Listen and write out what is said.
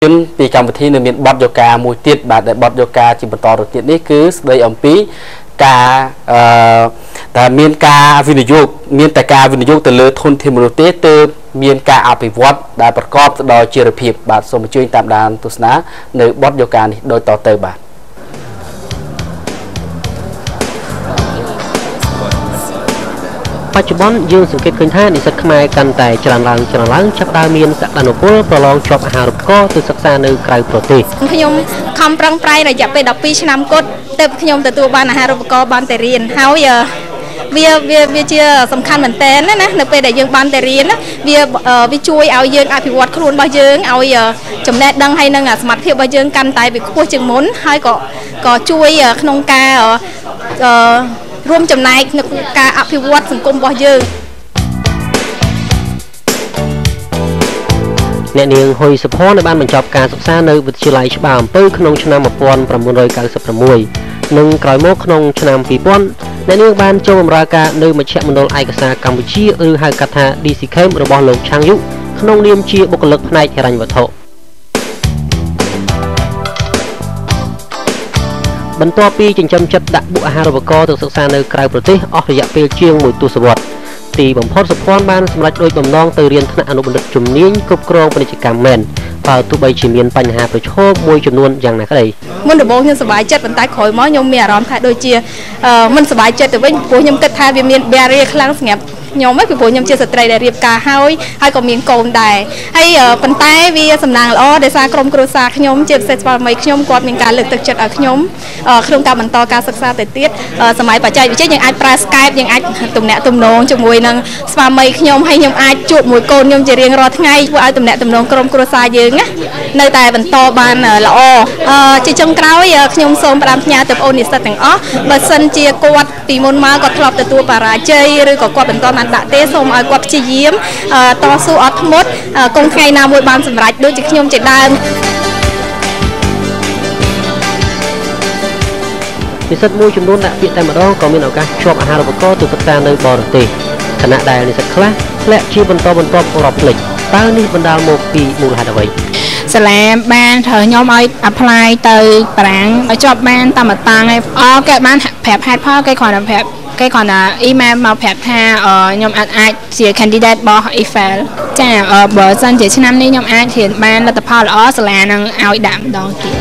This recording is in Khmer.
ជនពីកម្មវិធីនៅមានបទយោការមួយទៀតបាទដែលបទយោការជាបន្តទៅទៀតនេះគឺស្ដីអំពីការតែមានការវិនិយោគមានតែការវិនិយោគទៅលើធនធានមនុស្សទេទើបមានការអភិវឌ្ឍដែលប្រកបទៅដោយចីរភាពបាទសូមអញ្ជើញតាមដានទស្សនានៅបទយោការនេះដូចតទៅបាទបច្ចុប្បន្នយើងសង្កេតឃើញថានិស្សិតខ្មែរកាន់តែច្រើនឡើងចាប់ដើមមានសក្តានុពលប្រឡងជាប់អាហារូបករណ៍ទៅសិក្សានៅក្រៅប្រទេសខ្ញុំខំប្រឹងប្រែងរយៈពេល12ឆ្នាំគត់ទើបខ្ញុំទទួលបានអាហារូបករណ៍បានតែរៀនហើយវាជាសំខាន់មែនតើណានៅពេលដែលយើងបានតែរៀនវាជួយឲ្យយើងអភិវឌ្ឍខ្លួនរបស់យើងឲ្យចំណេះដឹងហើយនឹងសមត្ថភាពរបស់យើងកាន់តែវាខ្ពស់ជាងមុនហើយក៏ជួយក្នុងការរួមចំណែកនៅការអភិវឌ្ឍសង្គមរបស់យើងអ្នកនាងហ៊ុយសុផាន់បានបញ្ចប់ការសិក្សានៅវិទ្យាល័យច្បារអំពៅក្នុងឆ្នាំ1996និងក្រោយមកក្នុងឆ្នាំ2000អ្នកនាងបានចូលបម្រើការនៅមជ្ឈមណ្ឌលឯកសារកម្ពុជាឬហៅកាត់ថា DCKM របស់លោកឆាងយុក្នុងនាមជាបុគ្គលិកផ្នែកហិរញ្ញវត្ថុបន្ទាប់ពីចិញ្ចឹមចិត្តដាក់បុកអាហារូបករណ៍ទៅសិក្សានៅក្រៅប្រទេសអស់រយៈពេលជាង1ទសវត្សរ៍ទីបំផុតសុភ័ណ្ឌបានសម្រេចដូចបំណងទៅរៀនថ្នាក់អនុបណ្ឌិតជំនាញគ្រប់គ្រងពាណិជ្ជកម្មមែនបើទោះបីជាមានបញ្ហាប្រឈមមួយចំនួនយ៉ាងណាក្តីមុនដំបូងខ្ញុំសប្បាយចិត្តប៉ុន្តែក្រោយមកខ្ញុំមានអារម្មណ៍ថាដូចជាមិនសប្បាយចិត្តទៅវិញព្រោះខ្ញុំគិតថាវាមាន barrier ខ្លាំងសម្រាប់ខ្ញុំពីព្រោះខ្ញុំជាស្ត្រីដែលរៀបការហើយក៏មានកូនដែរហើយប៉ុន្តែវាសំណាងល្អដោយសារក្រុមគ្រួសារខ្ញុំជាពិសេសស្វាមីខ្ញុំគាត់មានការលើកទឹកចិត្តឲ្យខ្ញុំក្នុងការបន្តការសិក្សាទៅទៀតសម័យបច្ចេកវិទ្យាយើងអាចប្រើ Skype យើងអាចទំនាក់ទំនងជាមួយនឹងស្វាមីខ្ញុំហើយខ្ញុំអាចជួបមួយកូនខ្ញុំជារៀងរាល់ថ្ងៃធ្វើឲ្យទំនាក់ទំនងក្រុមគ្រួសារយើងណានៅតែបន្តបានល្អជាចុងក្រោយខ្ញុំសូមផ្ដាំផ្ញើទៅបងប្អូននិស្សិតទាំងអស់បើសិនជាគាត់ពីមុនមកគាត់ធ្លាប់ទទួលបរាជ័យឬក៏គាត់បន្តបានដាក់ទេសូមឲ្យគាត់ព្យាយាមតស៊ូអត់ធ្មត់គង់ថ្ងៃណាមួយបានសម្រេចដូចជាខ្ញុំជាដើមនិស្សិតមួយចំនួនដាក់ពាក្យតែម្ដងក៏មានឱកាសជាប់អាហារូបករណ៍ទៅសិក្សានៅបរទេសខណៈដែលនិស្សិតខ្លះធ្លាក់ជាបន្តរាប់ភ្លេចតើនេះបណ្ដាលមកពីមូលហេតុអ្វីសាលាបានត្រូវខ្ញុំឲ្យ apply ទៅបារាំងឲ្យជាប់បានតាមតាំងឯគេបានប្រាប់ហេតុផលគេគ្រាន់តែប្រាប់គេគ្រាន់តែ email មកប្រាប់ថាខ្ញុំអាចជា candidate របស់ EFL ចាបើសិនជាឆ្នាំនេះខ្ញុំអាចរៀនបានលទ្ធផលល្អសាលានឹងឲ្យដាក់ម្ដងទៀត